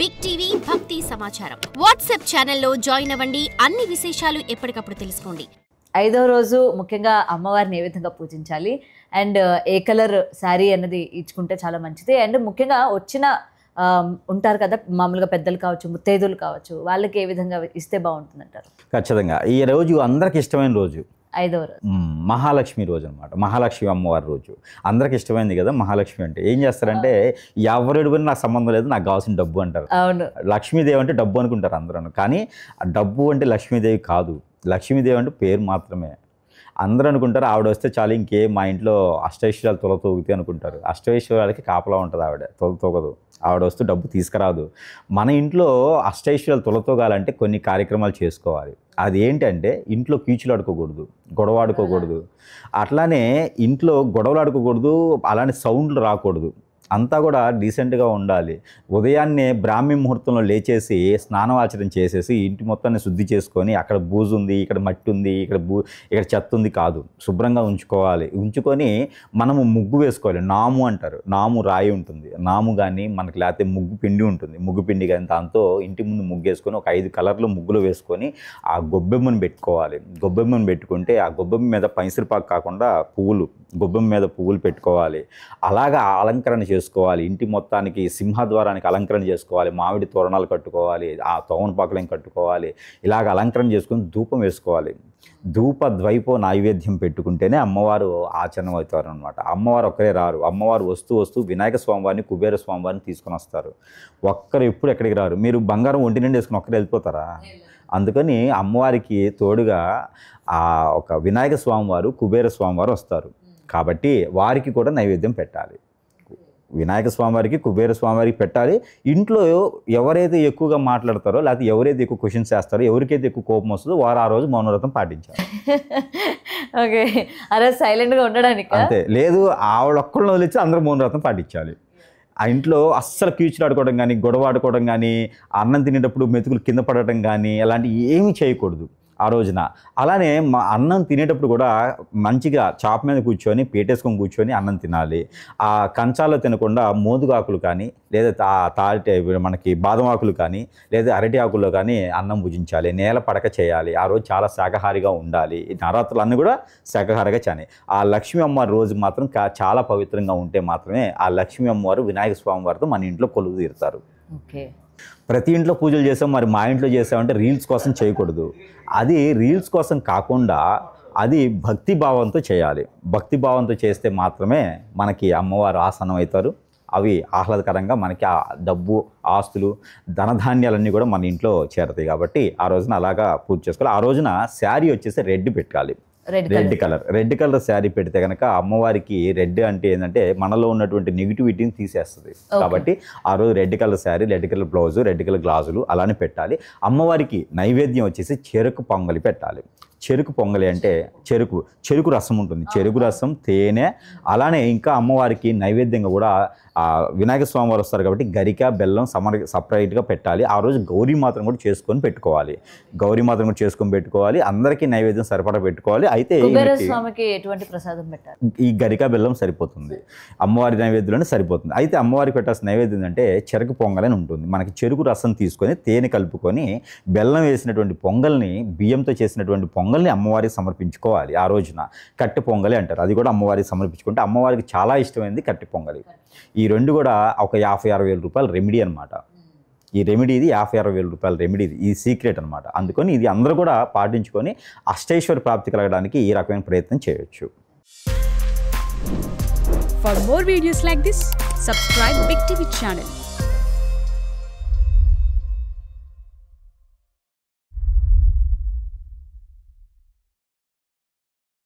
Big TV భక్తి సమాచారం WhatsApp ఛానల్లో జాయిన్ అవ్వండి. అన్ని విశేషాలు ఎప్పటికప్పుడు తెలుసుకోండి. 5వ రోజు ముఖ్యంగా అమ్మవారిని ఏ విధంగా పూజించాలి అండ్ ఏ కలర్ శారీ అన్నది ఇచ్చుకుంటే చాలా మంచిది. అండ్ ముఖ్యంగా వచ్చిన ఉంటారు కదా మామూలుగా పెద్దలు కావచ్చు, ముత్తైదులు కావచ్చు, వాళ్ళకి ఏ విధంగా ఇస్తే బాగుంటుంది అంటారు? ఖచ్చితంగా ఈ రోజు అందరికి ఇష్టమైన రోజు 5వ రోజు మహాలక్ష్మి రోజు అనమాట. మహాలక్ష్మి అమ్మవారి రోజు అందరికి ఇష్టమైంది కదా. మహాలక్ష్మి అంటే ఏం చేస్తారంటే ఎవరు కూడా నాకు సంబంధం లేదు, నాకు కావాల్సిన డబ్బు అంటారు. అవును, లక్ష్మీదేవి అంటే డబ్బు అనుకుంటారు అందరూ. కానీ ఆ డబ్బు అంటే లక్ష్మీదేవి కాదు. లక్ష్మీదేవి అంటే పేరు మాత్రమే. అందరూ అనుకుంటారు ఆవిడ వస్తే చాలు, ఇంకేం మా ఇంట్లో అష్టైశ్వర్యాలు తొలతూగుతాయి అనుకుంటారు. అష్టైశ్వర్యాలకి కాపలా ఉంటుంది ఆవిడ, తొలతూగదు. ఆవిడ వస్తూ డబ్బు తీసుకురాదు. మన ఇంట్లో అష్టైశ్వర్యాలు తొలతూగాలంటే కొన్ని కార్యక్రమాలు చేసుకోవాలి. అది ఏంటంటే ఇంట్లో కీచులు ఆడుకోకూడదు, గొడవ ఆడుకోకూడదు, అట్లానే ఇంట్లో గొడవలు ఆడుకోకూడదు, అలానే సౌండ్లు రాకూడదు. అంతా కూడా డీసెంట్గా ఉండాలి. ఉదయాన్నే బ్రాహ్మీ ముహూర్తంలో లేచేసి స్నానం ఆచరణ చేసేసి ఇంటి మొత్తాన్ని శుద్ధి చేసుకొని అక్కడ బూజు ఉంది, ఇక్కడ మట్టి ఉంది, ఇక్కడ చెత్త ఉంది కాదు, శుభ్రంగా ఉంచుకొని మనము ముగ్గు వేసుకోవాలి. నాము అంటారు, నాము రాయి ఉంటుంది. నాము కానీ మనకి లేకపోతే ముగ్గు పిండి ఉంటుంది, ముగ్గు పిండి కానీ దాంతో ఇంటి ముందు ముగ్గు వేసుకొని ఒక 5 కలర్లు ముగ్గులు వేసుకొని ఆ గొబ్బెమ్మను పెట్టుకోవాలి. గొబ్బెమ్మను పెట్టుకుంటే ఆ గొబ్బెమ్మ మీద పైసరిపాకు కాకుండా పువ్వులు, గొబ్బెమ్మ మీద పువ్వులు పెట్టుకోవాలి. అలాగా అలంకరణ చేసుకోవాలి. ఇంటి మొత్తానికి సింహద్వారానికి అలంకరణ చేసుకోవాలి. మామిడి తోరణాలు కట్టుకోవాలి, ఆ తోరణపాకులను కట్టుకోవాలి. ఇలాగ అలంకరణ చేసుకుని ధూపం వేసుకోవాలి. ధూప ద్వైపో నైవేద్యం పెట్టుకుంటేనే అమ్మవారు ఆచరణ అవుతారు అనమాట. అమ్మవారు ఒక్కరే రారు. అమ్మవారు వస్తూ వినాయక స్వామివారిని, కుబేర స్వామివారిని తీసుకొని వస్తారు. ఒక్కరు ఎప్పుడు ఎక్కడికి రారు. మీరు బంగారం ఒంటి నిండి వేసుకుని ఒక్కరు వెళ్ళిపోతారా? అందుకని అమ్మవారికి తోడుగా ఒక వినాయక స్వామివారు, కుబేర స్వామివారు వస్తారు. కాబట్టి వారికి కూడా నైవేద్యం పెట్టాలి. వినాయక స్వామివారికి, కుబేర స్వామివారికి పెట్టాలి. ఇంట్లో ఎవరైతే ఎక్కువగా మాట్లాడతారో లేకపోతే ఎవరైతే ఎక్కువ క్వశ్చన్స్ వేస్తారో, ఎవరికైతే ఎక్కువ కోపం వస్తుందో వారు ఆ రోజు మౌనవ్రతం పాటించాలి. ఓకే, అరే సైలెంట్గా ఉండడానికి అంతే. లేదు ఆవిడొక్కళ్ళని వదిలించి అందరూ మౌనవ్రతం పాటించాలి. ఆ ఇంట్లో అస్సలు కీచులు ఆడుకోవడం కానీ, గొడవ ఆడుకోవడం కానీ, అన్నం తినేటప్పుడు మెతుకులు కింద పడటం కానీ అలాంటివి ఏమీ చేయకూడదు ఆ రోజున. అలానే మా అన్నం తినేటప్పుడు కూడా మంచిగా చాప మీద కూర్చొని పీటేసుకొని కూర్చొని అన్నం తినాలి. ఆ కంచాల్లో తినకుండా మోదుగాకులు కానీ లేదా మనకి బాదం ఆకులు కానీ లేదా అరటి ఆకుల్లో కానీ అన్నం భుజించాలి. నేల పడక చేయాలి. ఆ రోజు చాలా శాకాహారిగా ఉండాలి. ఈ నవరాత్రులు అన్నీ కూడా శాకాహారిగా చేయాలి. ఆ లక్ష్మీ అమ్మవారి రోజు మాత్రం చాలా పవిత్రంగా ఉంటే మాత్రమే ఆ లక్ష్మీ అమ్మవారు వినాయక స్వామి వారితో మన ఇంట్లో కొలువు తీరుతారు. ఓకే, ప్రతి ఇంట్లో పూజలు చేసాం, మరి మా ఇంట్లో చేసామంటే రీల్స్ కోసం చేయకూడదు. అది రీల్స్ కోసం కాకుండా అది భక్తి భావంతో చేయాలి. భక్తి భావంతో చేస్తే మాత్రమే మనకి అమ్మవారు ఆసనం అవుతారు. అవి ఆహ్లాదకరంగా మనకి ఆ డబ్బు, ఆస్తులు, ధనధాన్యాలన్నీ కూడా మన ఇంట్లో చేరతాయి. కాబట్టి ఆ రోజున అలాగా పూజ చేసుకోవాలి. ఆ రోజున శారీ వచ్చేసి రెడ్ పెట్టాలి. రెడ్ కలర్ శారీ పెడితే కనుక అమ్మవారికి రెడ్ అంటే ఏంటంటే మనలో ఉన్నటువంటి నెగిటివిటీని తీసేస్తుంది. కాబట్టి ఆ రోజు red colour sari, red colour blouse, red colour గ్లాసులు అలానే పెట్టాలి. అమ్మవారికి నైవేద్యం వచ్చేసి చెరుకు పొంగలి పెట్టాలి. చెరుకు పొంగలి అంటే చెరుకు రసం ఉంటుంది. చెరుకు రసం, తేనె, అలానే ఇంకా అమ్మవారికి నైవేద్యంగా కూడా వినాయక స్వామి వారు వస్తారు కాబట్టి గరిక, బెల్లం సపరేట్గా పెట్టాలి. ఆ రోజు గౌరీ మాత్రం కూడా చేసుకొని పెట్టుకోవాలి. అందరికీ నైవేద్యం సరిపడా పెట్టుకోవాలి. అయితే స్వామికి ఎటువంటి ప్రసాదం పెట్టాలి? ఈ గరిక, బెల్లం సరిపోతుంది, అమ్మవారి నైవేద్యంలోనే సరిపోతుంది. అయితే అమ్మవారికి పెట్టాల్సిన నైవేద్యం అంటే చెరుకు పొంగల్ అని ఉంటుంది. మనకి చెరుకు రసం తీసుకొని తేనె కలుపుకొని బెల్లం వేసినటువంటి పొంగల్ని, బియ్యంతో చేసినటువంటి పొంగల్ని అమ్మవారికి సమర్పించుకోవాలి. ఆ రోజున కట్టె పొంగలి అంటారు. అది కూడా అమ్మవారికి సమర్పించుకుంటే అమ్మవారికి చాలా ఇష్టమైనది కట్టె పొంగలి. ఈ రెండు కూడా ఒక 50-60 వేల రూపాయల రెమెడీ అనమాట. ఈ రెమెడీ ఇది 50-60 వేల రూపాయల రెమెడీ, ఇది సీక్రెట్ అనమాట. అందుకని ఇది అందరూ కూడా పాటించుకొని అష్టైశ్వర్య ప్రాప్తి కలగడానికి ఈ రకమైన ప్రయత్నం చేయొచ్చు. For more videos like this, subscribe Big TV channel.